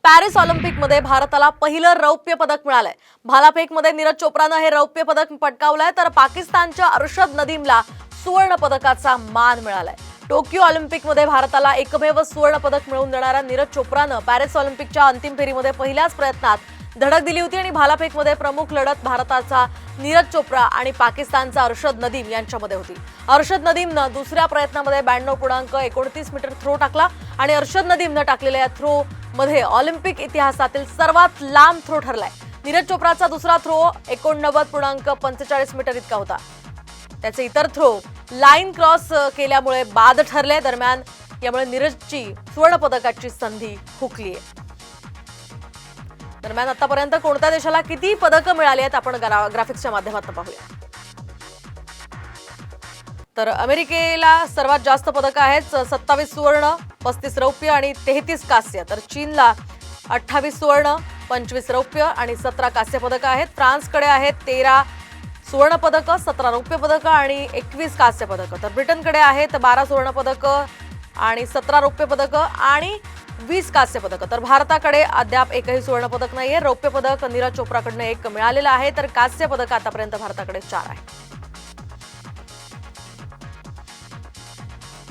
Paris ऑलिम्पिकमध्ये भारताला पहिलं रौप्य पदक मिळालंय। भालाफेकमध्ये नीरज चोप्रानं हे रौप्य पदक पटकावलंय तर पाकिस्तानच्या अरशद नदीमला सुवर्ण पदकाचा मान मिळालाय। टोकियो ऑलिम्पिकमध्ये भारताला एकमेव सुवर्ण पदक मिळवून देणाऱ्या नीरज चोप्रानं पॅरिस ऑलिम्पिकच्या अंतिम फेरीमध्ये पहिल्याच प्रयत्नात धडक दिली होती आणि भालाफेकमध्ये प्रमुख लढत भारताचा नीरज चोप्रा आणि पाकिस्तानचा अरशद नदीम यांच्यामध्ये होती। अरशद नदीमनं दुसऱ्या प्रयत्नामध्ये 92.29 मीटर थ्रो टाकला आणि अरशद नदीमनं टाकलेल्या या थ्रो मध्ये ऑलिम्पिक इतिहासातील सर्वात लांब थ्रो ठरलाय। नीरज चोप्राचा दुसरा थ्रो 89.45 मीटर इतका होता। त्याचे इतर थ्रो लाईन क्रॉस केल्यामुळे बाद ठरले। दरम्यान यामुळे नीरजची सुवर्ण पदकाची संधी हुकली आहे। दरम्यान आतापर्यंत कोणत्या देशाला किती पदकं मिळाली आहेत आपण ग्राफिक्सच्या माध्यमातून पाहूया। तर अमेरिकेला सर्वात जास्त पदकं आहेत, 27 सुवर्ण, 35 रौप्य आणि 33 कांस्य। तर चीनला 28 सुवर्ण, 25 रौप्य आणि 17 कांस्य पदकं आहेत। फ्रान्सकडे आहेत 13 सुवर्ण पदकं, 17 रौप्य पदकं आणि 21 कांस्य पदकं। तर ब्रिटनकडे आहेत 12 सुवर्ण पदकं आणि 17 रौप्य पदकं आणि 20 कांस्य पदकं। तर भारताकडे अद्याप एकही सुवर्ण पदक नाहीये। रौप्य पदक नीरज चोप्राकडनं एक मिळालेलं आहे तर कांस्य पदक आतापर्यंत भारताकडे 4 आहे।